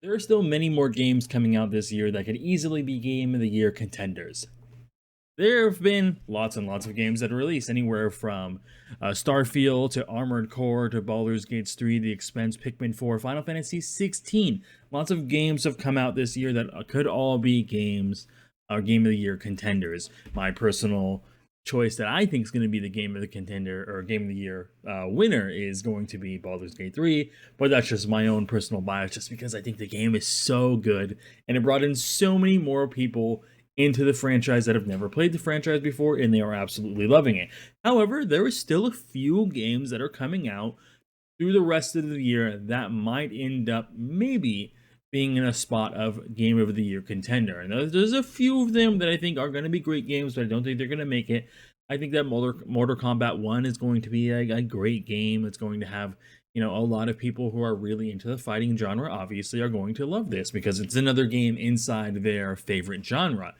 There are still many more games coming out this year that could easily be Game of the Year contenders. There have been lots and lots of games that are released, anywhere from Starfield to Armored Core to Baldur's Gate 3, The Expense, Pikmin 4, Final Fantasy 16. Lots of games have come out this year that could all be games or Game of the Year contenders. My personal choice that I think is going to be the Game of the Contender or Game of the Year winner is going to be Baldur's Gate 3, but that's just my own personal bias, just because I think the game is so good and it brought in so many more people into the franchise that have never played the franchise before, and they are absolutely loving it. However, there are still a few games that are coming out through the rest of the year that might end up maybe being in a spot of Game of the Year contender. And there's a few of them that I think are going to be great games, but I don't think they're going to make it. I think that Mortal Kombat 1 is going to be a great game. It's going to have, a lot of people who are really into the fighting genre obviously are going to love this because it's another game inside their favorite genre.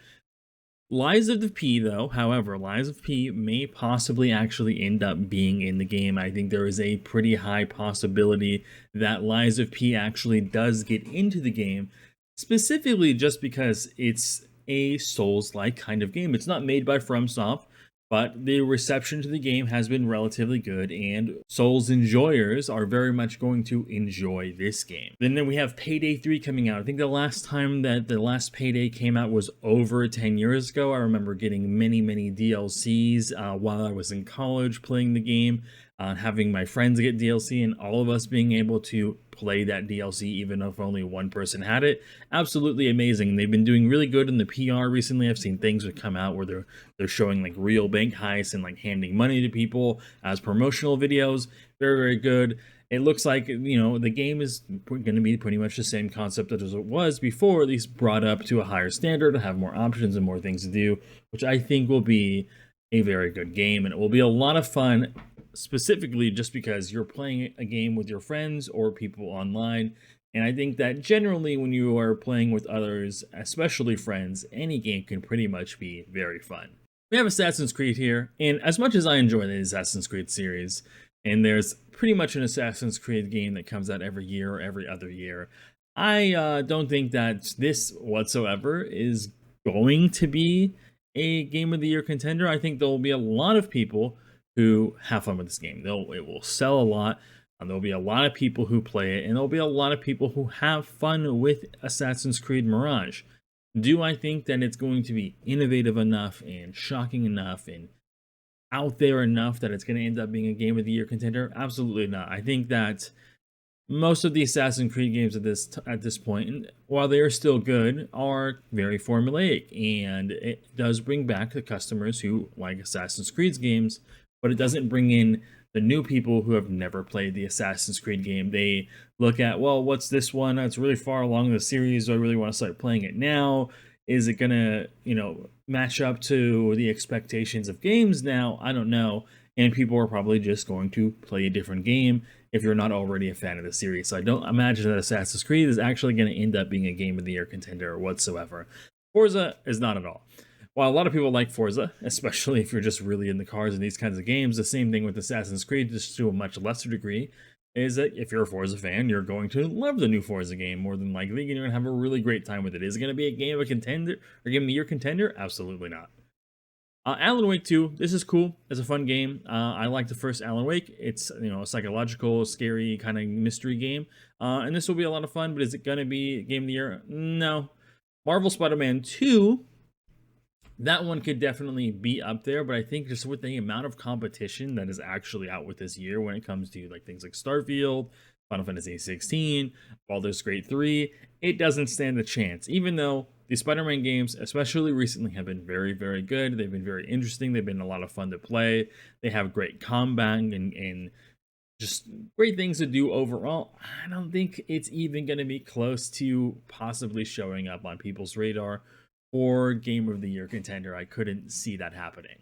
Lies of the P, though, however, Lies of P may possibly actually end up being in the game. I think there is a pretty high possibility that Lies of P actually does get into the game, specifically just because it's a Souls-like kind of game. It's not made by FromSoft, but the reception to the game has been relatively good, and Souls enjoyers are very much going to enjoy this game. Then we have Payday 3 coming out. I think the last time that the last Payday came out was over 10 years ago. I remember getting many DLCs while I was in college playing the game, having my friends get DLC, and all of us being able to play that DLC even if only one person had it. Absolutely amazing. They've been doing really good in the PR recently. I've seen things that come out where they're showing like real bank heists and like handing money to people as promotional videos. Very good. It looks like, the game is going to be pretty much the same concept as it was before, at least brought up to a higher standard, to have more options and more things to do, which I think will be a very good game, and it will be a lot of fun, specifically just because you're playing a game with your friends or people online. And I think that generally when you are playing with others, especially friends, any game can pretty much be very fun. We have Assassin's Creed here, and as much as I enjoy the Assassin's Creed series, and there's pretty much an Assassin's Creed game that comes out every year or every other year, I don't think that this whatsoever is going to be a Game of the Year contender. I think there will be a lot of people who have fun with this game. It will sell a lot. There'll be a lot of people who play it, and there'll be a lot of people who have fun with Assassin's Creed Mirage. Do I think that it's going to be innovative enough and shocking enough and out there enough that it's going to end up being a Game of the Year contender? Absolutely not. I think that most of the Assassin's Creed games at this point, while they are still good, are very formulaic, and it does bring back the customers who like Assassin's Creed games, but it doesn't bring in the new people who have never played the Assassin's Creed game. They look at, well, what's this one? It's really far along in the series. Do I really want to start playing it now? Is it gonna, match up to the expectations of games now? I don't know. And people are probably just going to play a different game if you're not already a fan of the series. So I don't imagine that Assassin's Creed is actually going to end up being a Game of the Year contender whatsoever. Forza is not at all. While a lot of people like Forza, especially if you're just really in the cars and these kinds of games, the same thing with Assassin's Creed, just to a much lesser degree, is that if you're a Forza fan, you're going to love the new Forza game more than likely, and you're going to have a really great time with it. Is it going to be a Game of a Contender or Game of the Year contender? Absolutely not. Alan Wake 2, this is cool. It's a fun game. I like the first Alan Wake. It's, a psychological, scary kind of mystery game. And this will be a lot of fun, but is it going to be Game of the Year? No. Marvel Spider-Man 2, that one could definitely be up there, but I think just with the amount of competition that is actually out with this year when it comes to like things like Starfield, Final Fantasy 16, Baldur's Gate 3, it doesn't stand a chance. Even though the Spider-Man games, especially recently, have been very good. They've been very interesting. They've been a lot of fun to play. They have great combat and just great things to do overall. I don't think it's even going to be close to possibly showing up on people's radar or Game of the Year contender. I couldn't see that happening.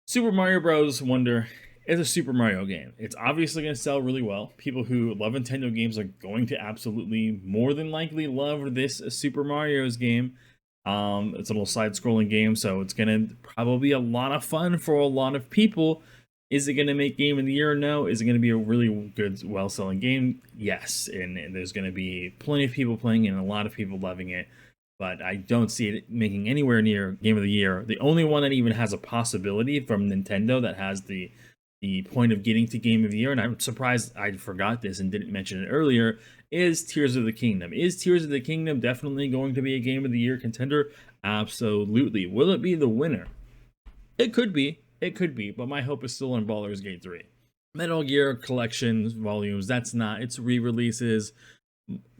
Super Mario Bros. Wonder is a Super Mario game. It's obviously going to sell really well. People who love Nintendo games are going to absolutely more than likely love this Super Mario's game. It's a little side-scrolling game, so it's going to probably be a lot of fun for a lot of people. Is it going to make game of the year? No. Is it going to be a really good, well-selling game? Yes. And there's going to be plenty of people playing it and a lot of people loving it. But I don't see it making anywhere near game of the year. The only one that even has a possibility from Nintendo that has the point of getting to game of the year, and I'm surprised I forgot this and didn't mention it earlier, is Tears of the Kingdom. Is Tears of the Kingdom definitely going to be a game of the year contender? Absolutely. Will it be the winner? It could be. It could be, but my hope is still on Baldur's Gate 3. Metal Gear Collection volumes, that's not, it's re-releases.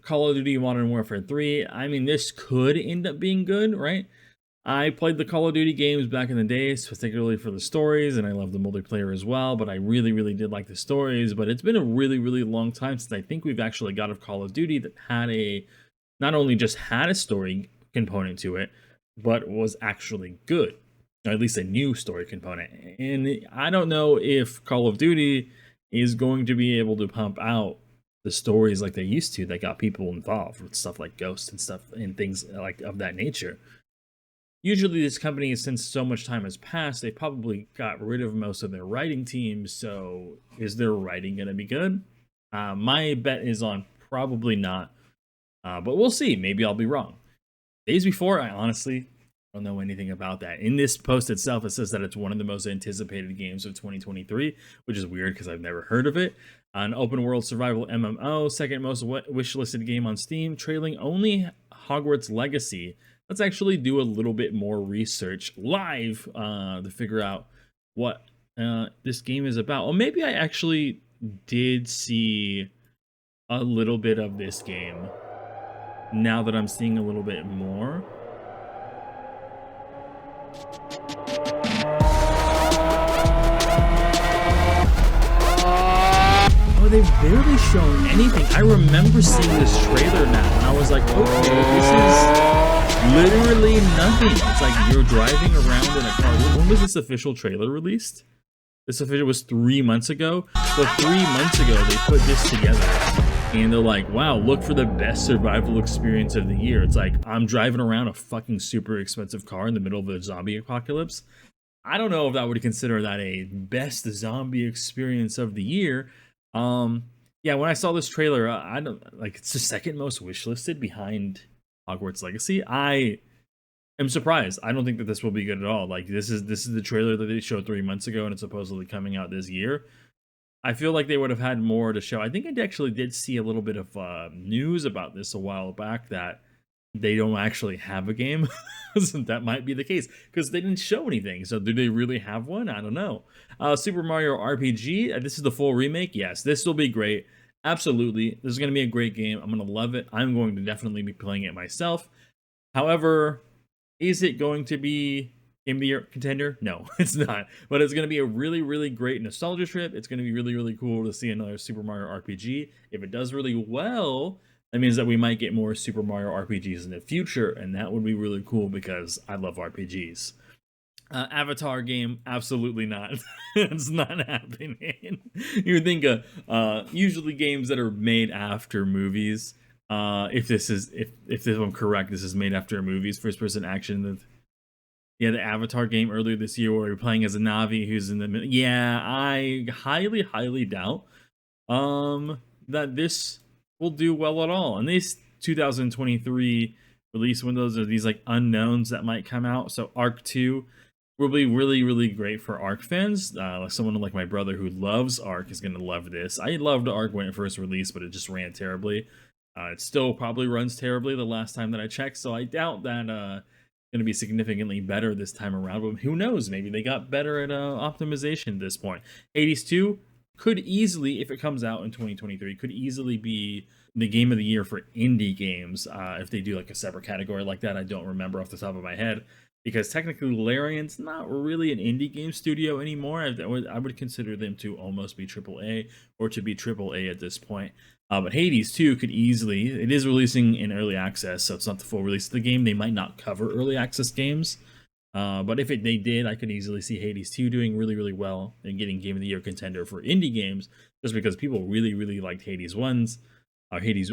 Call of Duty Modern Warfare 3, I mean, this could end up being good, right? I played the Call of Duty games back in the days, particularly for the stories, and I love the multiplayer as well, but I really, really did like the stories, but it's been a really, really long time since I think we've actually got a Call of Duty that had not only just had a story component to it, but was actually good. Or at least a new story component. And I don't know if Call of Duty is going to be able to pump out the stories like they used to that got people involved with stuff like Ghost and stuff and things like of that nature. Usually this company, since so much time has passed, they probably got rid of most of their writing teams, so is their writing going to be good? My bet is on probably not, but we'll see. Maybe I'll be wrong. Days Before, I honestly don't know anything about that. In this post itself, it says that it's one of the most anticipated games of 2023, which is weird because I've never heard of it. An open world survival MMO, second most wishlisted game on Steam, trailing only Hogwarts Legacy. Let's actually do a little bit more research live to figure out what this game is about. Or maybe I actually did see a little bit of this game now that I'm seeing a little bit more. Oh, they've barely shown anything. I remember seeing this trailer now, and I was like, okay, this is literally nothing. It's like you're driving around in a car. When was this official trailer released? This official was 3 months ago. So 3 months ago, they put this together, and they're like, wow, look for the best survival experience of the year. It's like, I'm driving around a fucking super expensive car in the middle of a zombie apocalypse. I don't know if I would consider that a best zombie experience of the year. Yeah, when I saw this trailer, I don't like, it's the second most wishlisted behind Hogwarts Legacy. I am surprised. I don't think that this will be good at all. Like, this is the trailer that they showed 3 months ago, and it's supposedly coming out this year. I feel like they would have had more to show. I think I actually did see a little bit of news about this a while back that they don't actually have a game. That might be the case because they didn't show anything. So do they really have one? I don't know. Super Mario RPG. This is the full remake. Yes, this will be great. Absolutely. This is going to be a great game. I'm going to love it. I'm going to definitely be playing it myself. However, is it going to be Game of the Year contender? No, it's not. But it's going to be a really, really great nostalgia trip. It's going to be really, really cool to see another Super Mario RPG. If it does really well, that means that we might get more Super Mario RPGs in the future, and that would be really cool because I love RPGs. Avatar game, absolutely not. It's not happening. You would think usually games that are made after movies. If I'm correct, this is made after movies, first person action. Yeah, the Avatar game earlier this year where you're playing as a Navi who's in the middle. Yeah, I highly, highly doubt that this will do well at all. And these 2023 release windows are these like unknowns that might come out. So Arc 2 will be really, really great for Arc fans. Someone like my brother who loves Arc is going to love this. I loved Arc when it first released, but it just ran terribly. It still probably runs terribly the last time that I checked, so I doubt that going to be significantly better this time around. But who knows? Maybe they got better at optimization at this point. Hades 2 could easily, if it comes out in 2023, could easily be the game of the year for indie games. If they do like a separate category like that, I don't remember off the top of my head. Because technically Larian's not really an indie game studio anymore. I would consider them to almost be AAA or to be AAA at this point. But Hades 2 could easily, it is releasing in early access, so it's not the full release of the game. They might not cover early access games. But if they did, I could easily see Hades 2 doing really, really well and getting Game of the Year contender for indie games, just because people really, really liked Hades 1's, or Hades,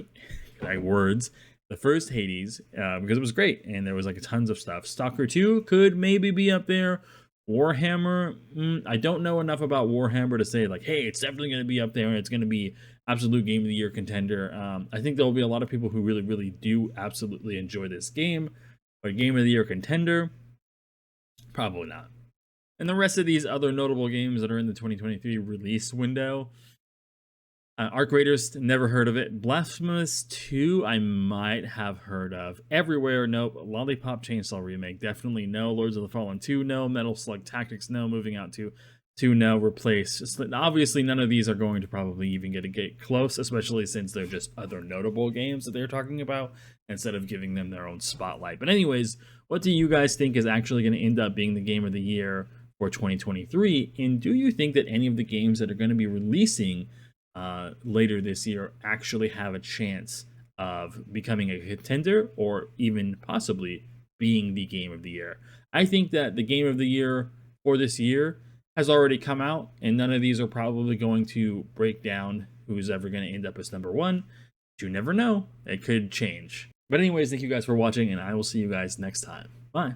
words, the first Hades, because it was great, and there was like tons of stuff. Stalker 2 could maybe be up there, Warhammer, I don't know enough about Warhammer to say like, hey, it's definitely going to be up there and it's going to be absolute game of the year contender. I think there will be a lot of people who really, really do absolutely enjoy this game, but game of the year contender, probably not. And the rest of these other notable games that are in the 2023 release window, Arc Raiders, never heard of it. Blasphemous 2, I might have heard of. Everywhere, nope. Lollipop Chainsaw Remake, definitely no. Lords of the Fallen 2, no. Metal Slug Tactics, no. Moving Out 2, no. Replace. Obviously, none of these are going to probably even get close, especially since they're just other notable games that they're talking about instead of giving them their own spotlight. But anyways, what do you guys think is actually going to end up being the game of the year for 2023? And do you think that any of the games that are going to be releasing later this year actually have a chance of becoming a contender or even possibly being the game of the year? I think that the game of the year for this year has already come out, and none of these are probably going to break down who's ever going to end up as number one. You never know, it could change. But anyways, thank you guys for watching, and I will see you guys next time. Bye.